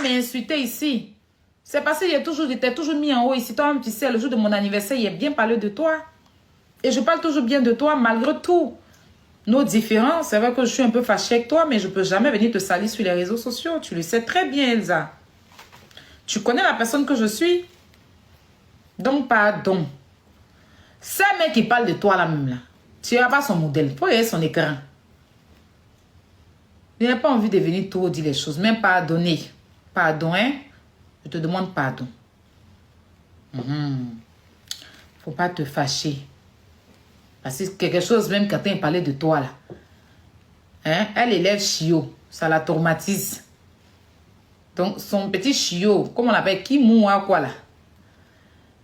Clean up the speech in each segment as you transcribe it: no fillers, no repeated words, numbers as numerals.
m'insulter ici. C'est parce que j'étais toujours mis en haut ici. Toi-même, tu sais, le jour de mon anniversaire, il a bien parlé de toi. Et je parle toujours bien de toi, malgré tout. Nos différences, c'est vrai que je suis un peu fâchée avec toi, mais je ne peux jamais venir te salir sur les réseaux sociaux. Tu le sais très bien, Elsa. Tu connais la personne que je suis. Donc, pardon. C'est un mec qui parle de toi là même là. Tu n'as pas son modèle. Il faut regarder son écran. Je n'ai pas envie de venir tout dire les choses. Même pardonner. Pardon, hein? Je te demande pardon. Faut pas te fâcher. Parce que quelque chose même quand elle parlait de toi là. Hein? Elle élève chiot. Ça la traumatise. Donc son petit chiot, comme on l'appelle, qui moua quoi là.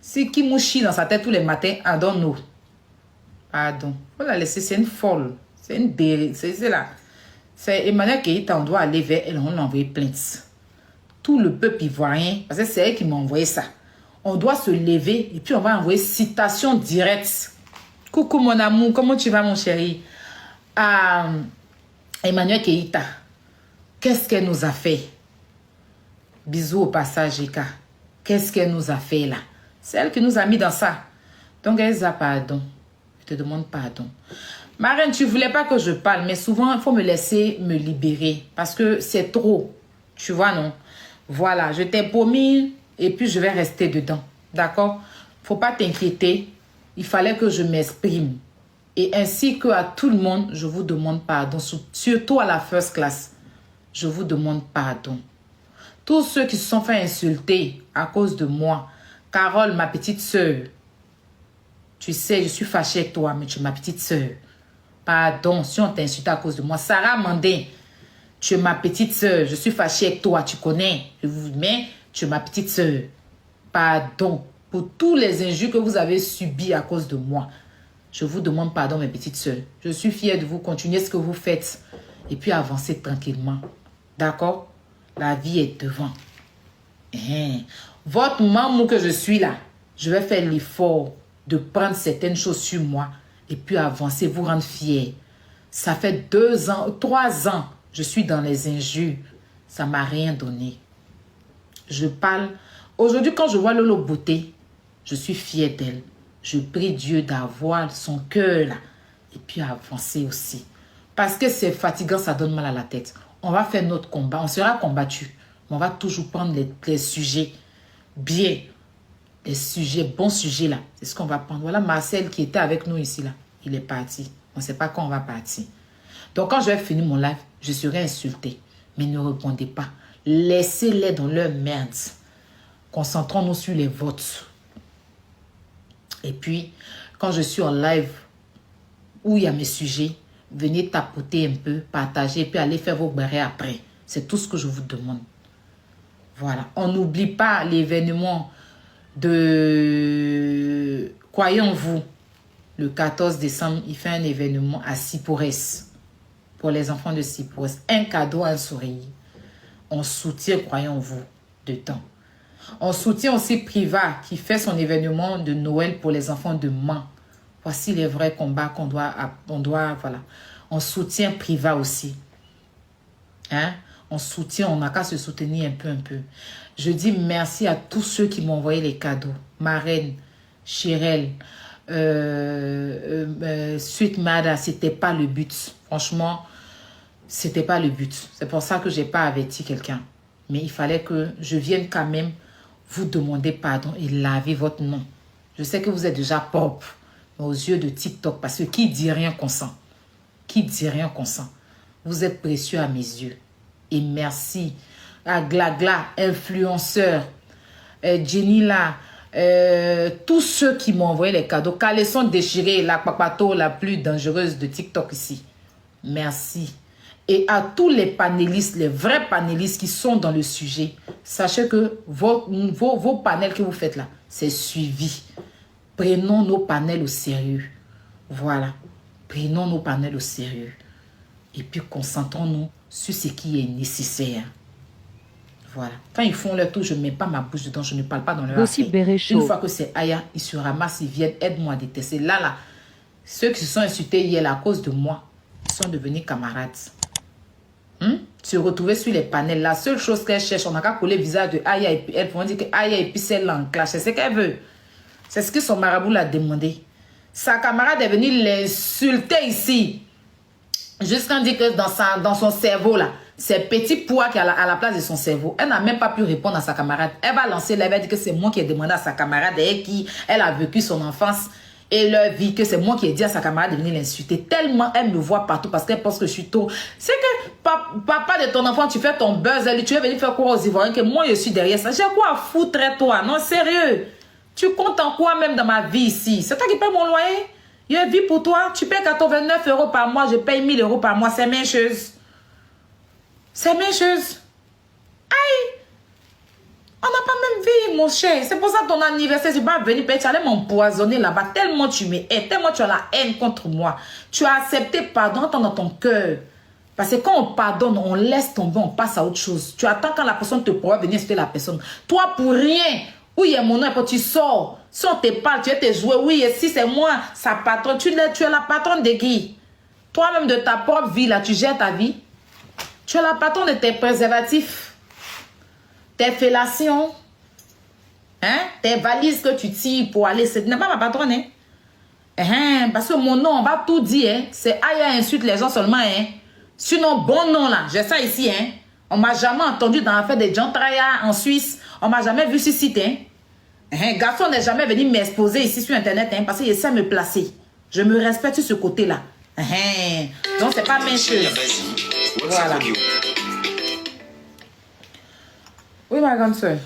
Si qui mouchit dans sa tête tous les matins, adonne-nous. Pardon. Faut la laisser, c'est une folle. C'est une dérive. C'est là. C'est Emmanuel Keïta, on doit aller vers elle, on l'a envoyé plainte. Tout le peuple ivoirien, parce que c'est elle qui m'a envoyé ça. On doit se lever et puis on va envoyer citation directe. Coucou mon amour, comment tu vas mon chéri? Emmanuel Keïta, qu'est-ce qu'elle nous a fait? Bisous au passage, Eka. Qu'est-ce qu'elle nous a fait là? C'est elle qui nous a mis dans ça. Donc Elsa, pardon. Je te demande pardon. Ma reine, tu voulais pas que je parle, mais souvent, il faut me laisser me libérer. Parce que c'est trop. Tu vois, non? Voilà, je t'ai promis et puis je vais rester dedans. D'accord? Faut pas t'inquiéter. Il fallait que je m'exprime. Et ainsi que à tout le monde, je vous demande pardon. Surtout à la first class. Je vous demande pardon. Tous ceux qui se sont fait insulter à cause de moi. Carole, ma petite sœur. Tu sais, je suis fâchée avec toi, mais tu es ma petite sœur. Pardon, si on t'a insulté à cause de moi. Sarah Mandin, tu es ma petite sœur. Je suis fâchée avec toi, tu connais. Mais tu es ma petite sœur. Pardon pour tous les injures que vous avez subies à cause de moi. Je vous demande pardon, mes petites sœurs. Je suis fière de vous. Continuer ce que vous faites. Et puis avancer tranquillement. D'accord? La vie est devant. Votre maman que je suis là, je vais faire l'effort de prendre certaines choses sur moi et puis avancer, vous rendre fier. Ça fait 2 ans, 3 ans, je suis dans les injures. Ça m'a rien donné. Je parle. Aujourd'hui, quand je vois Lolo Beauté, je suis fière d'elle. Je prie Dieu d'avoir son cœur là et puis avancer aussi. Parce que c'est fatigant, ça donne mal à la tête. On va faire notre combat, on sera combattu. Mais on va toujours prendre les sujets bien. Les sujets, bons sujets là. C'est ce qu'on va prendre. Voilà Marcel qui était avec nous ici là. Il est parti. On ne sait pas quand on va partir. Donc quand je vais finir mon live, je serai insultée. Mais ne répondez pas. Laissez-les dans leur merde. Concentrons-nous sur les votes. Et puis, quand je suis en live, où il y a mes sujets, venez tapoter un peu, partager, et puis allez faire vos barrés après. C'est tout ce que je vous demande. Voilà. On n'oublie pas l'événement de Croyons-vous. Le 14 décembre, il fait un événement à Sipores. Pour les enfants de Sipores. Un cadeau, un sourire. On soutient Croyons-vous dedans. On soutient aussi Priva qui fait son événement de Noël pour les enfants de Mans. Voici les vrais combats qu'on doit, voilà. On soutient Priva aussi. Hein? On soutient, on n'a qu'à se soutenir un peu. Je dis merci à tous ceux qui m'ont envoyé les cadeaux. Marraine, Chirel, Suite Mada, c'était pas le but. Franchement, c'était pas le but. C'est pour ça que j'ai pas averti quelqu'un. Mais il fallait que je vienne quand même vous demander pardon et laver votre nom. Je sais que vous êtes déjà propre aux yeux de TikTok parce que qui dit rien consent. Qui dit rien consent. Vous êtes précieux à mes yeux. Et merci à Glagla, influenceur, Jenny là, tous ceux qui m'ont envoyé les cadeaux. Caleçon déchiré, la papato la plus dangereuse de TikTok ici. Merci. Et à tous les panélistes, les vrais panélistes qui sont dans le sujet, sachez que vos panels que vous faites là, c'est suivi. Prenons nos panels au sérieux. Voilà. Prenons nos panels au sérieux. Et puis concentrons-nous sur ce qui est nécessaire. Voilà. Quand ils font leur tour, je ne mets pas ma bouche dedans, je ne parle pas dans leur affaire. Une fois que c'est Aya, ils se ramassent, ils viennent, aide-moi à détester. Là, ceux qui se sont insultés hier à cause de moi, ils sont devenus camarades. se retrouver sur les panels. La seule chose qu'elle cherche, on n'a qu'à coller le visage de Aya et puis elle pourrait dire que Aya et puis celle en clash. C'est ce qu'elle veut. C'est ce que son marabout l'a demandé. Sa camarade est venue l'insulter ici. Jusqu'à dire que dans son cerveau là, c'est petit poids qui est à la place de son cerveau. Elle n'a même pas pu répondre à sa camarade. Elle va lancer, elle va dire que c'est moi qui ai demandé à sa camarade et qui elle a vécu son enfance et leur vie, que c'est moi qui ai dit à sa camarade de venir l'insulter. Tellement elle me voit partout parce qu'elle pense que je suis tôt. C'est que papa de ton enfant, tu fais ton buzz, tu es venu faire quoi aux Ivoiriens, que moi je suis derrière ça. J'ai quoi à foutre toi? Non, sérieux. Tu comptes en quoi même dans ma vie ici? C'est toi qui paye mon loyer? Il y a une vie pour toi. Tu payes 89 € par mois, je paye 1000 € par mois. C'est même chose. C'est même chose. Aïe! On n'a pas même vie, mon cher. C'est pour ça que ton anniversaire, tu vas venir, tu allais m'empoisonner là-bas. Tellement tu me hais, tellement tu as la haine contre moi. Tu as accepté pardon dans ton cœur. Parce que quand on pardonne, on laisse tomber, on passe à autre chose. Tu attends quand la personne te pourra venir insulter la personne. Toi, pour rien, où il y a mon nom, et quand tu sors, si on te parle, tu es tes jouets, oui, et si c'est moi, sa patronne, tu es la patronne de qui? Toi-même de ta propre vie, là, tu gères ta vie. Tu es la patronne de tes préservatifs, tes fellations, hein? Tes valises que tu tires pour aller. Ce n'est pas ma patronne, hein? Parce que mon nom, on va tout dire, hein? C'est Aya insulte les gens seulement, hein? Sinon, bon nom, là, j'ai ça ici, hein? On m'a jamais entendu dans l'affaire de John Traya en Suisse. On m'a jamais vu sur site, hein? Garçon n'est jamais venu m'exposer ici sur Internet, hein? Parce qu'il sait me placer. Je me respecte sur ce côté-là. Donc, c'est pas mes choses. Voilà. Oui, ma grande soeur.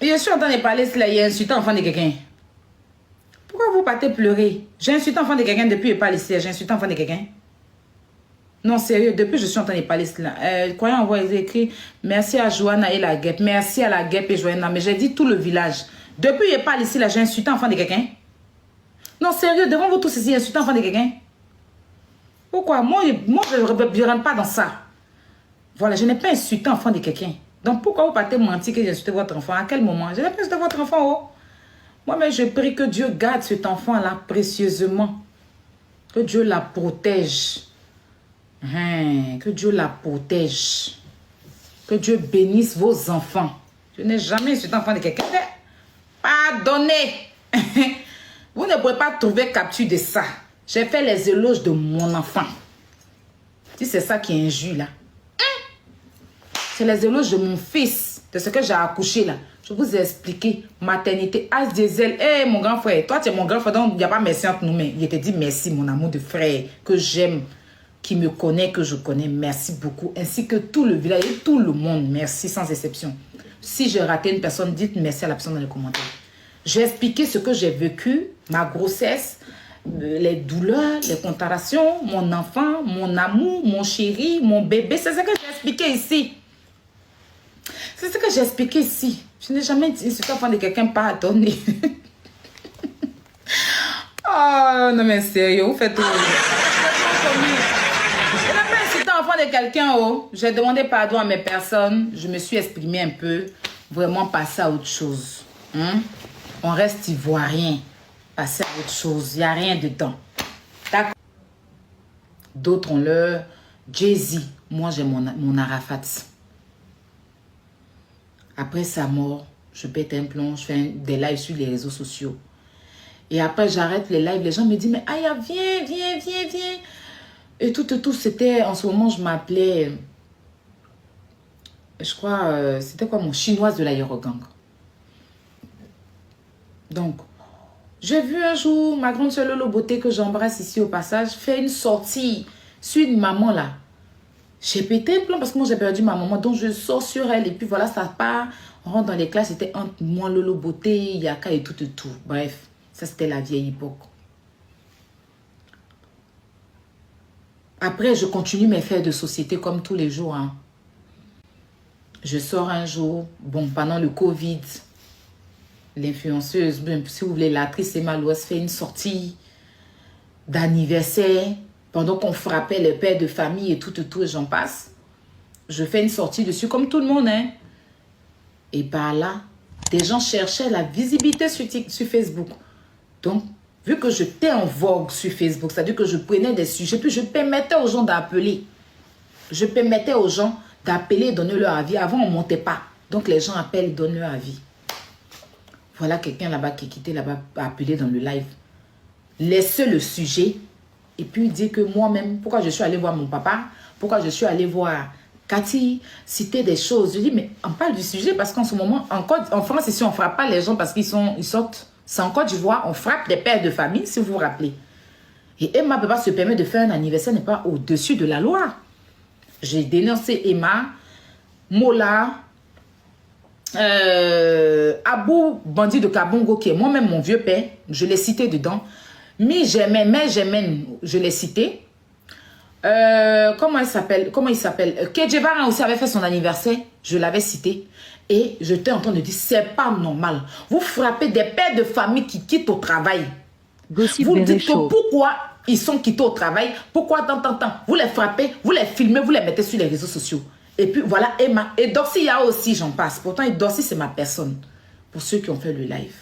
Je suis en train de parler, il y a insulté enfant de quelqu'un. Pourquoi vous partez pleurer? J'ai insulté enfant de quelqu'un depuis que je parle ici. J'ai insulté enfant de quelqu'un. Non, sérieux, depuis que je suis en train de parler cela. Croyant avoir écrit merci à Joanna et la guêpe. Merci à la guêpe et Joanna. Mais j'ai dit tout le village. Depuis que je parle ici, j'ai insulté enfant de quelqu'un. Non, sérieux, devant vous tous ici, j'ai insulté enfant de quelqu'un. Pourquoi? Moi, je ne rentre pas dans ça. Voilà, je n'ai pas insulté enfant de quelqu'un. Donc, pourquoi vous partez mentir que j'ai insulté votre enfant? À quel moment? Je n'ai pas insulté votre enfant, oh. Moi-même, je prie que Dieu garde cet enfant-là précieusement. Que Dieu la protège. Que Dieu la protège. Que Dieu bénisse vos enfants. Je n'ai jamais insulté enfant de quelqu'un. Pardonnez. Vous ne pouvez pas trouver capture de ça. J'ai fait les éloges de mon enfant. Si c'est ça qui est injure là. C'est les éloges de mon fils, de ce que j'ai accouché là. Je vous ai expliqué. Maternité, as diesel. Hé, mon grand frère, toi tu es mon grand frère, donc il n'y a pas merci entre nous, mais il te dit merci, mon amour de frère, que j'aime, qui me connaît, que je connais. Merci beaucoup. Ainsi que tout le village et tout le monde. Merci sans exception. Si j'ai raté une personne, dites merci à la personne dans les commentaires. J'ai expliqué ce que j'ai vécu, ma grossesse, les douleurs, les contractions, mon enfant, mon amour, mon chéri, mon bébé. C'est ce que j'ai expliqué ici. C'est ce que j'ai expliqué ici. Je n'ai jamais dit ce qu'enfant de quelqu'un pardonner. Oh, non mais sérieux, vous faites tout. Je n'ai pas incité enfant de quelqu'un. Oh. J'ai demandé pardon à mes personnes. Je me suis exprimé un peu. Vraiment passer à autre chose. Hein? On reste ivoirien. Passer à autre chose. Il n'y a rien dedans. D'accord. D'autres ont leur Jay-Z. Moi, j'ai mon Arafat. Après sa mort, je pète un plomb. Je fais des lives sur les réseaux sociaux. Et après, j'arrête les lives. Les gens me disent, mais Aya, viens, viens, viens, viens. Et tout, c'était... En ce moment, je m'appelais... Je crois... c'était quoi mon chinoise de l'aérogang. Donc, j'ai vu un jour ma grande soeur Lolo Beauté, que j'embrasse ici au passage, faire une sortie sur une maman là. J'ai pété un plomb parce que moi, j'ai perdu ma maman. Donc, je sors sur elle. Et puis voilà, ça part. On rentre dans les classes. C'était entre moi, Lolo Beauté, Yaka et tout. Bref. Ça, c'était la vieille époque. Après, je continue mes faits de société comme tous les jours. Hein. Je sors un jour, bon, pendant le Covid, l'influenceuse, si vous voulez, l'actrice Emma Louès fait une sortie d'anniversaire pendant qu'on frappait les pères de famille et tout, et j'en passe. Je fais une sortie dessus comme tout le monde. Hein. Et par là, des gens cherchaient la visibilité sur Facebook. Donc, vu que j'étais en vogue sur Facebook, c'est-à-dire que je prenais des sujets, puis je permettais aux gens d'appeler. Je permettais aux gens d'appeler et donner leur avis. Avant, on ne montait pas. Donc, les gens appellent et donnent leur avis. Voilà quelqu'un là-bas qui est quitté là-bas, appeler dans le live. Laissez le sujet et puis dire que moi-même, pourquoi je suis allé voir mon papa, pourquoi je suis allé voir Cathy, citer des choses. Je dis, mais on parle du sujet parce qu'en ce moment, en France, ici, on ne frappe pas les gens parce qu'ils sortent. C'est en Côte d'Ivoire, on frappe des pères de famille, si vous vous rappelez. Et Emma ne peut pas se permettre de faire un anniversaire, n'est pas au-dessus de la loi. J'ai dénoncé Emma, Mola, Abou, bandit de Kabongo, qui est moi-même mon vieux père, je l'ai cité dedans. Mais j'aimais, je l'ai cité. Comment il s'appelle Kedjevara aussi avait fait son anniversaire, je l'avais cité. Et j'étais en train de dire, c'est pas normal. Vous frappez des pères de famille qui quittent au travail. Vous dites que pourquoi ils sont quittés au travail, pourquoi tant, vous les frappez, vous les filmez, vous les mettez sur les réseaux sociaux. Et puis voilà, Emma. Et Dorcy, il y a aussi, j'en passe. Pourtant, Dorcy, c'est ma personne. Pour ceux qui ont fait le live.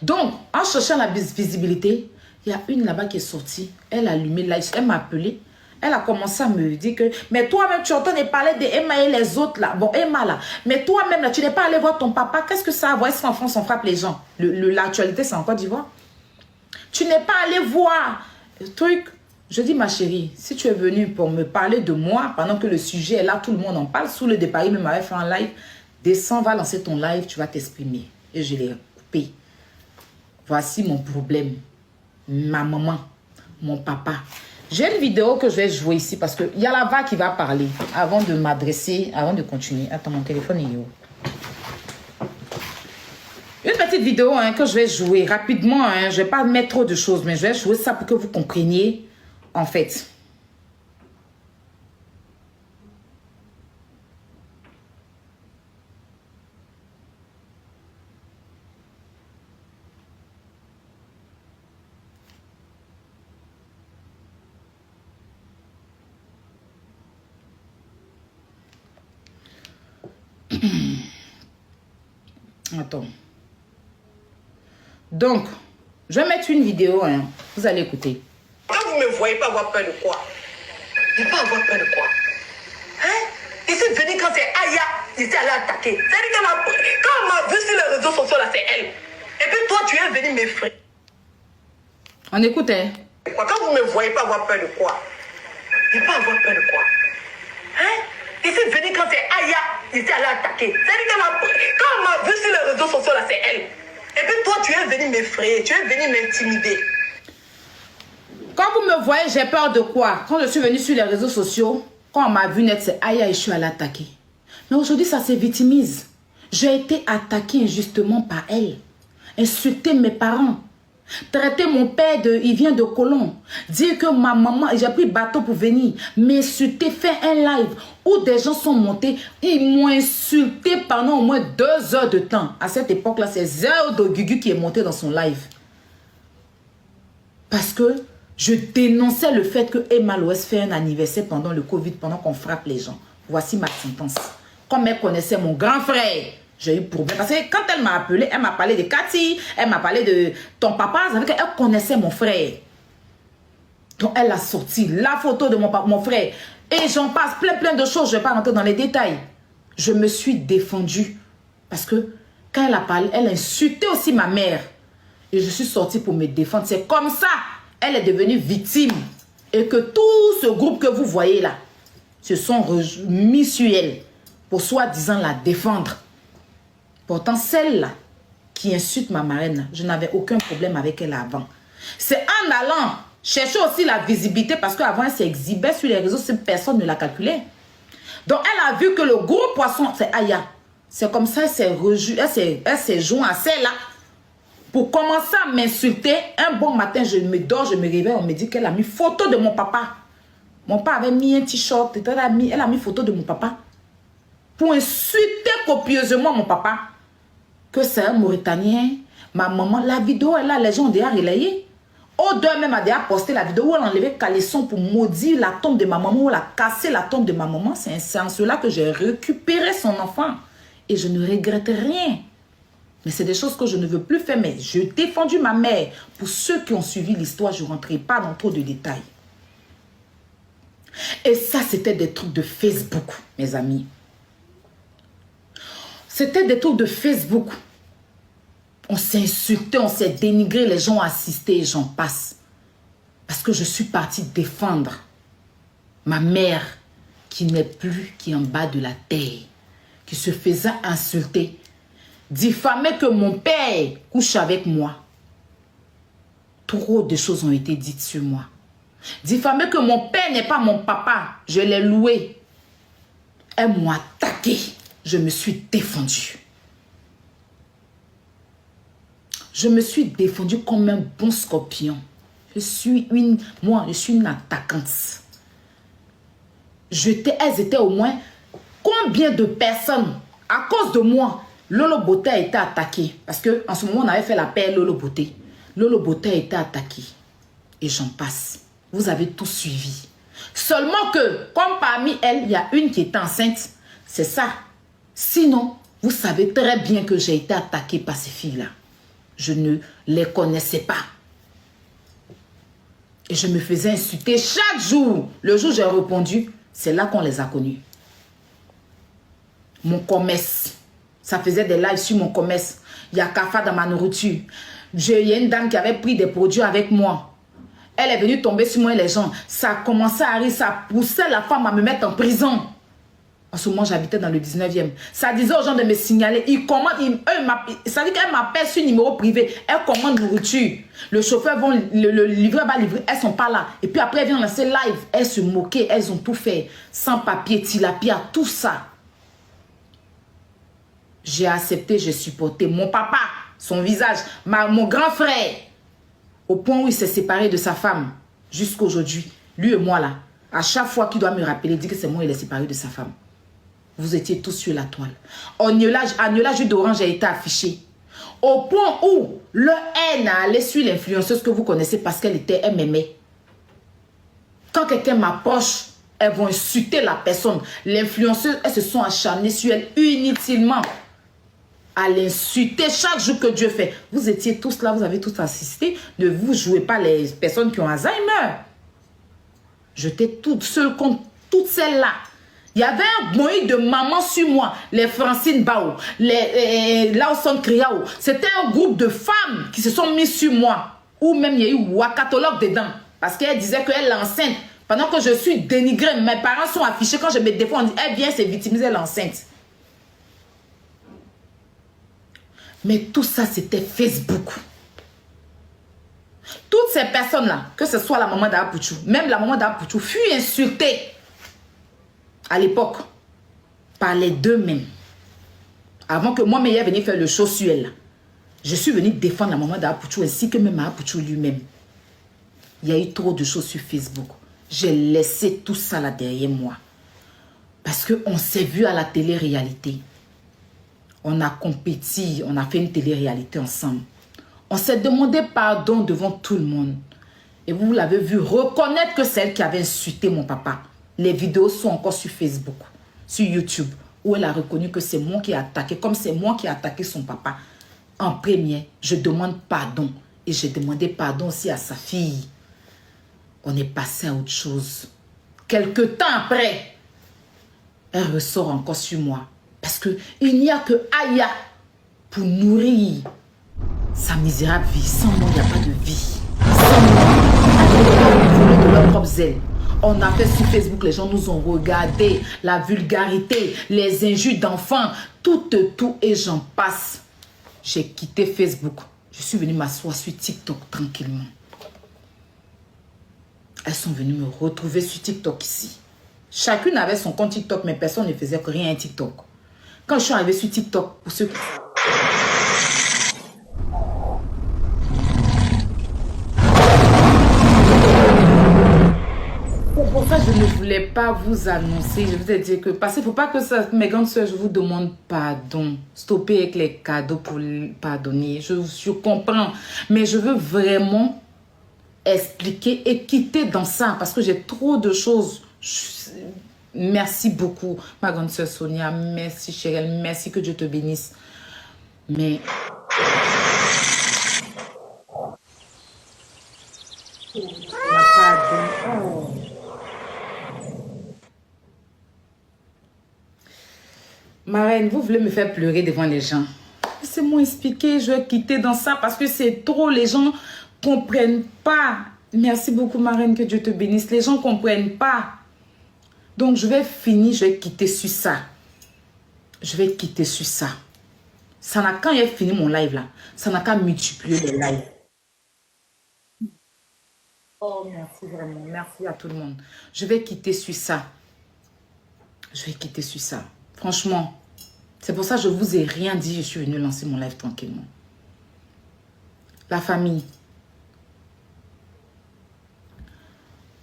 Donc, en cherchant la visibilité, il y a une là-bas qui est sortie. Elle a allumé le live, elle m'a appelé. Elle a commencé à me dire que, mais toi-même, tu entends parler d'Emma et les autres là. Bon, Emma là. Mais toi-même, là, tu n'es pas allé voir ton papa. Qu'est-ce que ça a à voir? Est-ce qu'en France, on frappe les gens? L'actualité, c'est en Côte d'Ivoire. Tu n'es pas allé voir le truc. Je dis, ma chérie, si tu es venue pour me parler de moi, pendant que le sujet est là, tout le monde en parle. Sous le départ, il m'avait fait un live. Descends, va lancer ton live, tu vas t'exprimer. Et je l'ai coupé. Voici mon problème. Ma maman, mon papa. J'ai une vidéo que je vais jouer ici parce qu'il y a la vague qui va parler avant de m'adresser, avant de continuer. Attends, mon téléphone est où? Une petite vidéo hein, que je vais jouer rapidement. Hein, je ne vais pas mettre trop de choses, mais je vais jouer ça pour que vous compreniez en fait. Attends. Donc, je vais mettre une vidéo. Hein. Vous allez écouter. Quand vous ne me voyez pas avoir peur de quoi? Ne pas avoir peur de quoi? Hein? Ici, venir quand c'est Aya, ici, elle a attaqué. C'est-à-dire que quand on m'a vu sur les réseaux sociaux, là, c'est elle. Et puis toi, tu es venu m'effrayer. On écoute, hein? Quand vous ne me voyez pas avoir peur de quoi? Ne pas avoir peur de quoi? Hein? Ici, venir quand c'est Aya, ici, elle a attaqué. C'est-à-dire que quand on m'a vu sur les réseaux sociaux, là, c'est elle. Et puis toi, tu es venu m'effrayer, tu es venu m'intimider. Quand vous me voyez, j'ai peur de quoi? Quand je suis venue sur les réseaux sociaux, quand on m'a vu net, c'est aïe, je suis allée attaquer. Mais aujourd'hui, ça se victimise. J'ai été attaquée injustement par elle. Insulter mes parents. Traiter mon père de... Il vient de Colomb. Dire que ma maman... J'ai pris bateau pour venir. M'insulter, faire un live où des gens sont montés. Ils m'ont insulté pendant au moins 2 heures de temps. À cette époque-là, c'est Zéo de Gugu qui est monté dans son live. Parce que je dénonçais le fait que Emma Loès fait un anniversaire pendant le Covid, pendant qu'on frappe les gens. Voici ma sentence. Comme elle connaissait mon grand frère, j'ai eu problème. Parce que quand elle m'a appelé, elle m'a parlé de Cathy, elle m'a parlé de ton papa, elle connaissait mon frère. Donc elle a sorti la photo de mon frère. Et j'en passe plein de choses, je ne vais pas rentrer dans les détails. Je me suis défendue. Parce que quand elle a parlé, elle a insulté aussi ma mère. Et je suis sortie pour me défendre. C'est comme ça, elle est devenue victime. Et que tout ce groupe que vous voyez là, se sont mis sur elle pour soi-disant la défendre. Pourtant, celle-là qui insulte ma marraine, je n'avais aucun problème avec elle avant. C'est en allant chercher aussi la visibilité parce qu'avant, elle s'exhibait sur les réseaux, personne ne la calculait. Donc, elle a vu que le gros poisson, c'est Aya. C'est comme ça, elle s'est jointe à celle-là pour commencer à m'insulter. Un bon matin, je me dors, je me réveille, on me dit qu'elle a mis photo de mon papa. Mon papa avait mis un t-shirt, elle a mis photo de mon papa pour insulter copieusement mon papa. Que c'est un Mauritanien, ma maman. La vidéo est là, les gens ont déjà relayé. Odeur même a déjà posté la vidéo où elle a enlevé caleçon pour maudire la tombe de ma maman, où elle a cassé la tombe de ma maman. C'est en cela que j'ai récupéré son enfant. Et je ne regrette rien. Mais c'est des choses que je ne veux plus faire. Mais j'ai défendu ma mère. Pour ceux qui ont suivi l'histoire, je ne rentrerai pas dans trop de détails. Et ça, c'était des trucs de Facebook, mes amis. C'était des trucs de Facebook. On s'est insulté, on s'est dénigré, les gens ont assisté et j'en passe. Parce que je suis partie défendre ma mère qui n'est plus, qui est en bas de la terre, qui se faisait insulter, diffamer que mon père couche avec moi. Trop de choses ont été dites sur moi. Diffamer que mon père n'est pas mon papa, je l'ai loué. Elles m'ont attaqué, je me suis défendue. Je me suis défendue comme un bon scorpion. Je suis une attaquante. Elles étaient au moins combien de personnes à cause de moi. Lolo Beauté a été attaqué. Parce qu'en ce moment, on avait fait la paix Lolo Beauté. Lolo Beauté a été attaqué. Et j'en passe. Vous avez tout suivi. Seulement que, comme parmi elles, il y a une qui est enceinte. C'est ça. Sinon, vous savez très bien que j'ai été attaquée par ces filles-là. Je ne les connaissais pas. Et je me faisais insulter chaque jour. Le jour où j'ai répondu, c'est là qu'on les a connus. Mon commerce. Ça faisait des lives sur mon commerce. Il y a Kafa dans ma nourriture. Il y a une dame qui avait pris des produits avec moi. Elle est venue tomber sur moi et les gens. Ça a commencé à rire, ça poussait la femme à me mettre en prison. En ce moment, j'habitais dans le 19e. Ça disait aux gens de me signaler. Ils commandent, ça veut dire qu'elle m'appelle sur numéro privé. Elle commande nourriture. Le chauffeur, le livreur va livrer. Elles ne sont pas là. Et puis après, elles viennent lancer live. Elles se moquaient. Elles ont tout fait. Sans papier, tilapia, tout ça. J'ai accepté, j'ai supporté. Mon papa, son visage, mon grand frère, au point où il s'est séparé de sa femme, jusqu'à aujourd'hui. Lui et moi, là, à chaque fois qu'il doit me rappeler, il dit que c'est moi, il est séparé de sa femme. Vous étiez tous sur la toile. Agnola jus d'orange a été affiché. Au point où le haine a allé sur l'influenceuse que vous connaissez parce qu'elle m'aimait. Quand quelqu'un m'approche, elles vont insulter la personne. L'influenceuse, elles se sont acharnées sur elle inutilement. À l'insulter chaque jour que Dieu fait. Vous étiez tous là, vous avez tous assisté. Ne vous jouez pas les personnes qui ont Alzheimer. J'étais toute seule contre toutes celles-là. Il y avait un bruit de maman sur moi. Les Francine Bao, les Lawson Kriao. C'était un groupe de femmes qui se sont mis sur moi. Ou même il y a eu Wakatologue dedans. Parce qu'elle disait qu'elle est enceinte. Pendant que je suis dénigrée, mes parents sont affichés. Quand je me défends, on dit, elle vient se victimiser, elle est enceinte. Mais tout ça, c'était Facebook. Toutes ces personnes-là, que ce soit la maman d'Apouchou, même la maman d'Apouchou, fut insultée à l'époque par les deux mêmes. Avant que moi, je venu faire le show sur elle. Je suis venu défendre la maman d'Apouchou ainsi que même Apouchou lui-même. Il y a eu trop de choses sur Facebook. J'ai laissé tout ça là derrière moi. Parce qu'on s'est vu à la télé-réalité. On a compétit, on a fait une télé-réalité ensemble. On s'est demandé pardon devant tout le monde. Et vous l'avez vu reconnaître que c'est elle qui avait insulté mon papa. Les vidéos sont encore sur Facebook, sur YouTube, où elle a reconnu que c'est moi qui ai attaqué, comme c'est moi qui ai attaqué son papa. En premier, je demande pardon. Et j'ai demandé pardon aussi à sa fille. On est passé à autre chose. Quelque temps après, elle ressort encore sur moi. Parce qu'il n'y a que Aya pour nourrir sa misérable vie. Sans moi, il n'y a pas de vie. Sans moi, elle n'est pas volée de leurs propres ailes. On a fait sur Facebook, les gens nous ont regardé, la vulgarité, les injures d'enfants, tout, et j'en passe. J'ai quitté Facebook. Je suis venue m'asseoir sur TikTok tranquillement. Elles sont venues me retrouver sur TikTok ici. Chacune avait son compte TikTok, mais personne ne faisait rien à TikTok. Quand je suis arrivée sur TikTok, pour ceux qui... C'est pour ça que je ne voulais pas vous annoncer. Je vous ai dit que... Parce qu'il ne faut pas que ça... Mes grandes soeurs, je vous demande pardon. Stoppez avec les cadeaux pour pardonner. Je comprends. Mais je veux vraiment expliquer et quitter dans ça. Parce que j'ai trop de choses... Merci beaucoup, ma grande soeur Sonia. Merci, chérie. Merci, que Dieu te bénisse. Mais... Oh. Ma reine, vous voulez me faire pleurer devant les gens. Laissez-moi expliquer. Je vais quitter dans ça parce que c'est trop. Les gens ne comprennent pas. Merci beaucoup, ma reine. Que Dieu te bénisse. Les gens ne comprennent pas. Donc, je vais finir, je vais quitter sur ça. Je vais quitter sur ça. Ça n'a quand j'ai fini mon live là, ça n'a qu'à multiplier les lives. Oh, merci vraiment. Merci à tout le monde. Je vais quitter sur ça. Je vais quitter sur ça. Franchement, c'est pour ça que je ne vous ai rien dit. Je suis venue lancer mon live tranquillement. La famille.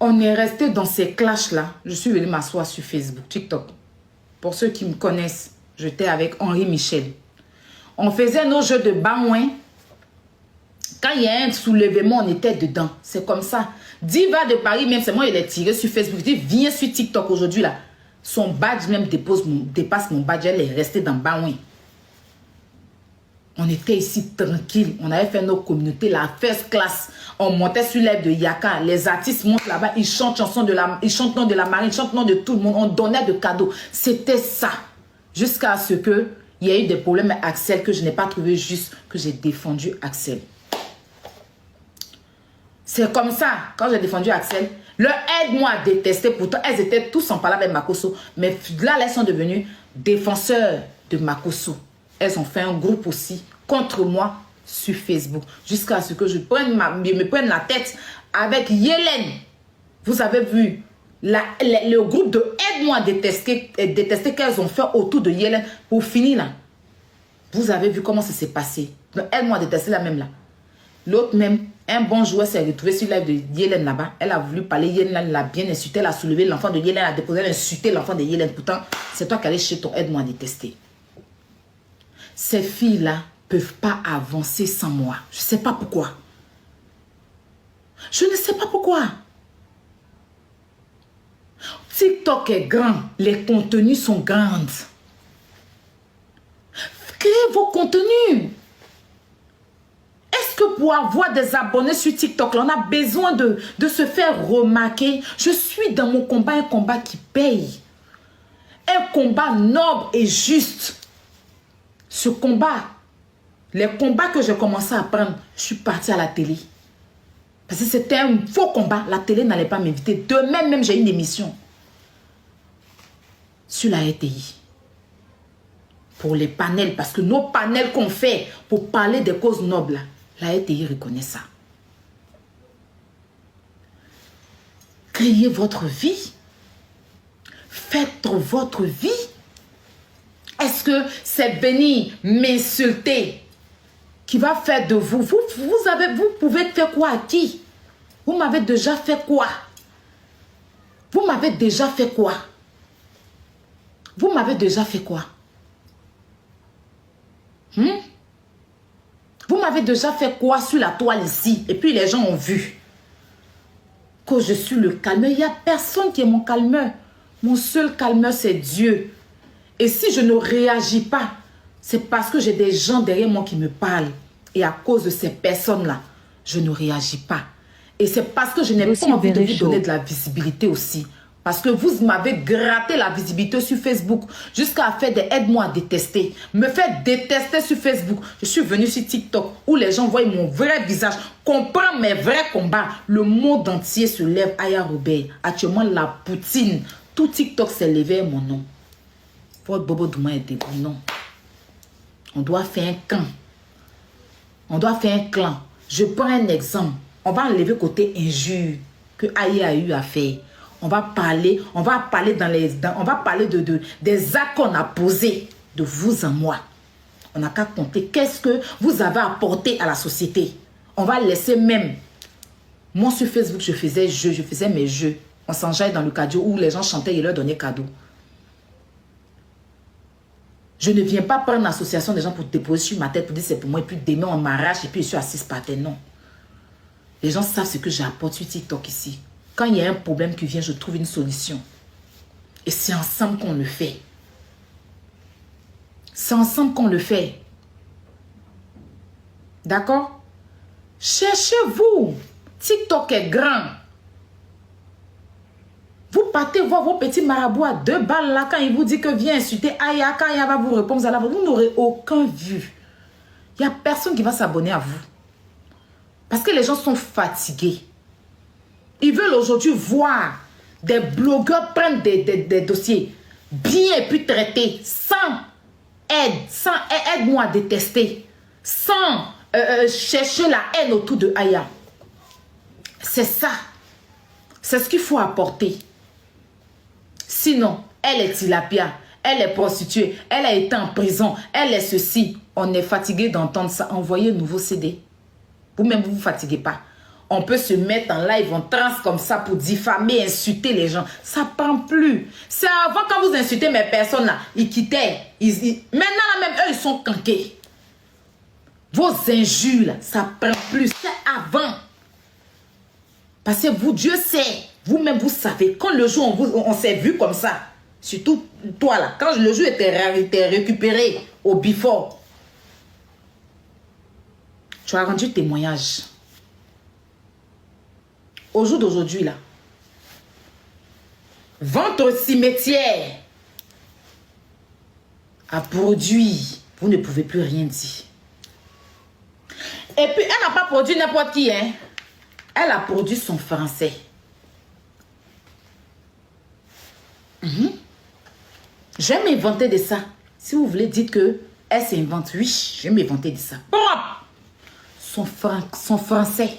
On est resté dans ces clashs-là. Je suis venue m'asseoir sur Facebook, TikTok. Pour ceux qui me connaissent, j'étais avec Henri Michel. On faisait nos jeux de baouin. Quand il y a un soulèvement, on était dedans. C'est comme ça. Diva de Paris, même, c'est moi, il est tiré sur Facebook. Je dis, viens sur TikTok aujourd'hui, là. Son badge même dépasse mon badge. Elle est restée dans baouin. On était ici tranquille. On avait fait nos communautés, la first class. On montait sur l'air de Yaka. Les artistes montent là-bas. Ils chantent ils chantent nom de la marine, ils chantent nom de tout le monde. On donnait de cadeaux. C'était ça. Jusqu'à ce que il y ait eu des problèmes avec Axel que je n'ai pas trouvé juste, que j'ai défendu Axel. C'est comme ça. Quand j'ai défendu Axel, leur aide-moi à détester. Pourtant, elles étaient tous en parlant avec Makosso. Mais là, elles sont devenues défenseurs de Makosso. Elles ont fait un groupe aussi contre moi sur Facebook. Jusqu'à ce que je me prenne la tête avec Yélène. Vous avez vu le groupe de aide-moi à détester qu'elles ont fait autour de Yélène. Pour finir là, vous avez vu comment ça s'est passé. Aide-moi à détester la même là. L'autre même, un bon joueur s'est retrouvé sur le live de Yélène là-bas. Elle a voulu parler, Yélène l'a bien insulté, elle a soulevé l'enfant de Yélène, elle a déposé, elle a insulté l'enfant de Yélène. Pourtant, c'est toi qui allais chez ton aide-moi à détester. Ces filles-là ne peuvent pas avancer sans moi. Je ne sais pas pourquoi. Je ne sais pas pourquoi. TikTok est grand. Les contenus sont grands. Créez vos contenus. Est-ce que pour avoir des abonnés sur TikTok, on a besoin de se faire remarquer? Je suis dans mon combat, un combat qui paye. Un combat noble et juste. Ce combat, les combats que j'ai commencé à prendre, je suis partie à la télé. Parce que c'était un faux combat. La télé n'allait pas m'inviter. Demain même, j'ai une émission sur la RTI. Pour les panels. Parce que nos panels qu'on fait pour parler des causes nobles, la RTI reconnaît ça. Créez votre vie. Faites votre vie. Est-ce que c'est venir m'insulter qui va faire de vous? Vous pouvez faire quoi à qui? Vous m'avez déjà fait quoi? Vous m'avez déjà fait quoi? Vous m'avez déjà fait quoi? Vous m'avez déjà fait quoi sur la toile ici? Et puis les gens ont vu que je suis le calmeur. Il n'y a personne qui est mon calmeur. Mon seul calmeur, c'est Dieu. Et si je ne réagis pas, c'est parce que j'ai des gens derrière moi qui me parlent. Et à cause de ces personnes-là, je ne réagis pas. Et c'est parce que je n'ai pas envie de vous donner de la visibilité aussi. Parce que vous m'avez gratté la visibilité sur Facebook jusqu'à faire des aide-moi à détester. Me faire détester sur Facebook. Je suis venue sur TikTok où les gens voient mon vrai visage, comprennent mes vrais combats. Le monde entier se lève. Aya Robert. Actuellement, la poutine. Tout TikTok s'est levé à mon nom. Votre Bobo Douma est debout. Non. On doit faire un camp. On doit faire un clan. Je prends un exemple. On va enlever côté injure que Aya a eu à faire. On va parler des actes qu'on a posés de vous en moi. On n'a qu'à compter qu'est-ce que vous avez apporté à la société. On va laisser même. Moi sur Facebook, je faisais mes jeux. On s'enjaille dans le cadeau où les gens chantaient et leur donnaient cadeau. Je ne viens pas prendre l'association des gens pour déposer sur ma tête pour dire c'est pour moi et puis demain on m'arrache et puis je suis assise par terre. Non. Les gens savent ce que j'apporte sur TikTok ici. Quand il y a un problème qui vient, je trouve une solution. Et c'est ensemble qu'on le fait. C'est ensemble qu'on le fait. D'accord? Cherchez-vous. TikTok est grand. Vous partez voir vos petits marabouts à 2 balles là quand il vous dit que viens insulter Aya, quand Aya va vous répondre, vous n'aurez aucun vu. Il n'y a personne qui va s'abonner à vous. Parce que les gens sont fatigués. Ils veulent aujourd'hui voir des blogueurs prendre des dossiers bien et puis traités, sans aide-moi à détester, sans chercher la haine autour de Aya. C'est ça. C'est ce qu'il faut apporter. Sinon, elle est tilapia, elle est prostituée, elle a été en prison, elle est ceci. On est fatigué d'entendre ça. Envoyez un nouveau CD. Vous-même, vous ne vous fatiguez pas. On peut se mettre en live, en trans comme ça pour diffamer, insulter les gens. Ça ne prend plus. C'est avant quand vous insultez mes personnes là, ils quittaient. Maintenant là même, eux, ils sont canqués. Vos injures là, ça ne prend plus. C'est avant. Parce que vous, Dieu sait, vous-même vous savez, quand le jour on s'est vu comme ça, surtout toi là, quand le jour était récupéré au before, tu as rendu témoignage. Au jour d'aujourd'hui, là, votre cimetière a produit, vous ne pouvez plus rien dire. Et puis, elle n'a pas produit n'importe qui, hein. Elle a produit son français. Je vais m'inventer de ça. Si vous voulez dire que elle s'invente, oui, je vais m'inventer de ça. Son français.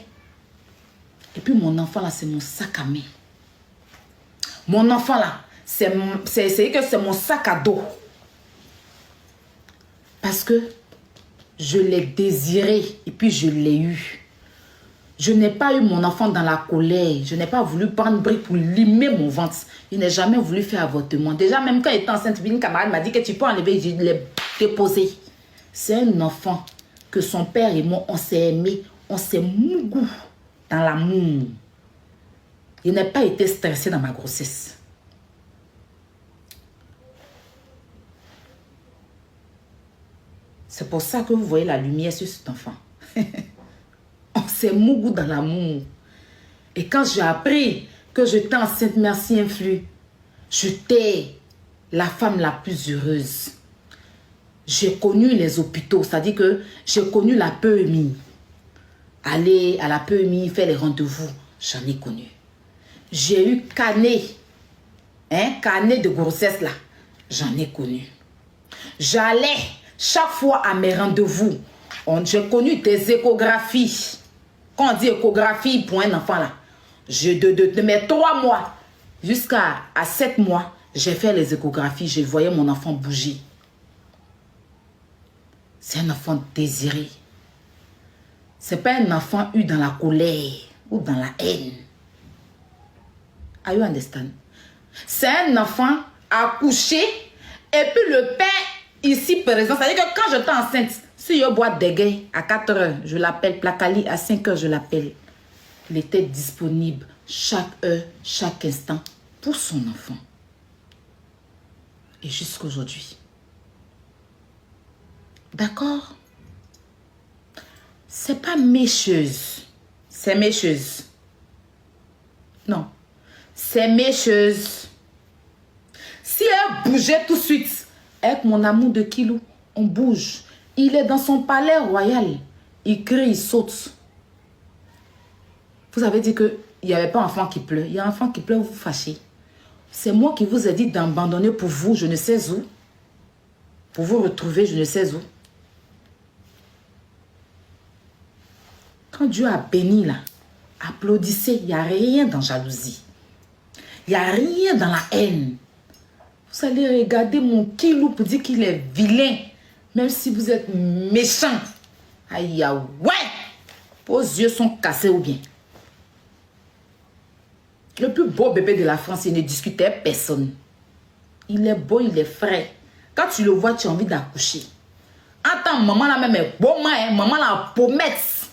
Et puis mon enfant là, c'est mon sac à main. Mon enfant là, c'est mon sac à dos. Parce que je l'ai désiré et puis je l'ai eu. Je n'ai pas eu mon enfant dans la colère. Je n'ai pas voulu prendre brique pour limer mon ventre. Il n'a jamais voulu faire avortement. Déjà, même quand il était enceinte, une camarade m'a dit que tu peux enlever. Je l'ai déposé. C'est un enfant que son père et moi, on s'est aimé. On s'est mougou dans l'amour. Il n'a pas été stressé dans ma grossesse. C'est pour ça que vous voyez la lumière sur cet enfant. On s'est mougou dans l'amour. Et quand j'ai appris que j'étais enceinte, merci influe, j'étais la femme la plus heureuse. J'ai connu les hôpitaux, c'est-à-dire que j'ai connu la PMI. Aller à la PMI, faire les rendez-vous, j'en ai connu. J'ai eu canet de grossesse là, j'en ai connu. J'allais chaque fois à mes rendez-vous. J'ai connu des échographies. Quand on dit échographie pour un enfant là, de mes 3 mois jusqu'à 7 mois, j'ai fait les échographies. Je voyais mon enfant bouger. C'est un enfant désiré. C'est pas un enfant eu dans la colère ou dans la haine. Are you understand? C'est un enfant accouché et puis le père ici présent. C'est-à-dire que quand j'étais enceinte, si je bois des gains à 4 heures, je l'appelle. Placali à 5 heures, je l'appelle. Il était disponible chaque heure, chaque instant pour son enfant. Et jusqu'à aujourd'hui. D'accord? C'est pas mécheuse. C'est mécheuse. Non. C'est mécheuse. Si elle bougeait tout de suite, avec mon amour de Kilou, on bouge. Il est dans son palais royal. Il crie, il saute. Vous avez dit qu'il n'y avait pas enfant qui pleure. Il y a un enfant qui pleure, vous fâchez. C'est moi qui vous ai dit d'abandonner pour vous, je ne sais où. Pour vous retrouver, je ne sais où. Quand Dieu a béni là, applaudissez. Il n'y a rien dans jalousie. Il n'y a rien dans la haine. Vous allez regarder mon Kilou pour dire qu'il est vilain. Même si vous êtes méchant. Aïe, ouais. Vos yeux sont cassés ou bien. Le plus beau bébé de la France, il ne discutait avec personne. Il est beau, il est frais. Quand tu le vois, tu as envie d'accoucher. Attends, maman là même est beau, hein? Maman la pommette.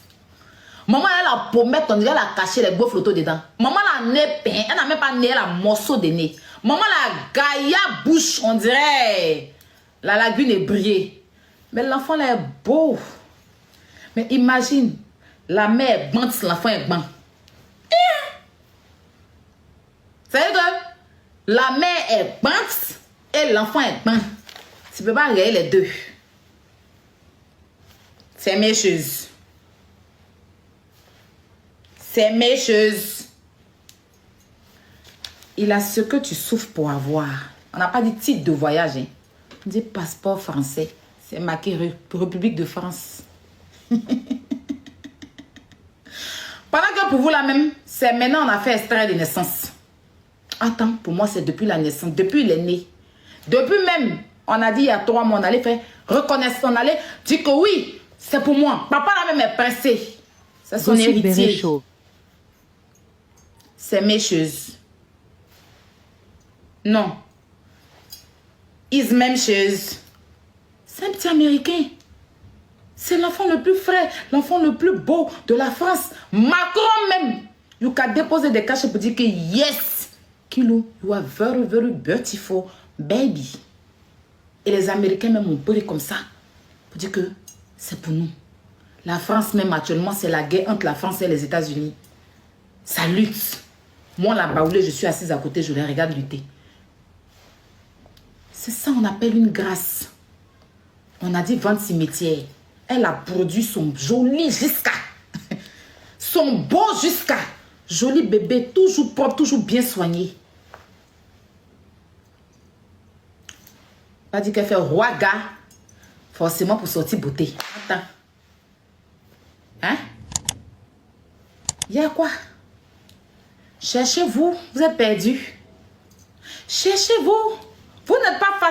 Maman elle a la pommette, on dirait elle a caché les beaux photos dedans. Maman la nez peint, elle n'a même pas nez, elle a un morceau de nez. Maman la gaïa bouche, on dirait la lagune est brillée. Mais l'enfant là est beau. Mais imagine, la mère est bante, l'enfant est blanc. C'est-à-dire que la mère est bante et l'enfant est blanc. Tu ne peux pas regarder les deux. C'est mécheuse. C'est mécheuse. Il a ce que tu souffres pour avoir. On n'a pas dit titre de voyage. Hein. On dit passeport français. C'est marqué République de France. Pendant que pour vous là même, c'est maintenant on a fait extrait de naissance. Attends, pour moi c'est depuis la naissance, depuis il est né. Depuis même, on a dit il y a 3 mois, on allait faire reconnaissance, on allait dire que oui, c'est pour moi. Papa là même est pressé. C'est son héritier. C'est mécheuse. Non. Is même chose. C'est un petit américain. C'est l'enfant le plus frais, l'enfant le plus beau de la France. Macron même. You can déposer des cachets pour dire que yes, Kilou, you are very, very beautiful baby. Et les Américains même ont pris comme ça. Pour dire que c'est pour nous. La France même actuellement, c'est la guerre entre la France et les États-Unis. Ça lutte. Moi, la baoulée, je suis assise à côté, je les regarde lutter. C'est ça on appelle une grâce. On a dit vente cimetière. Elle a produit son joli jusqu'à. Son beau jusqu'à. Joli bébé, toujours propre, toujours bien soigné. Pas dit qu'elle fait roi gars. Forcément pour sortir beauté. Attends. Hein? Il y a quoi? Cherchez-vous. Vous êtes perdu. Cherchez-vous. Vous n'êtes pas fatigué.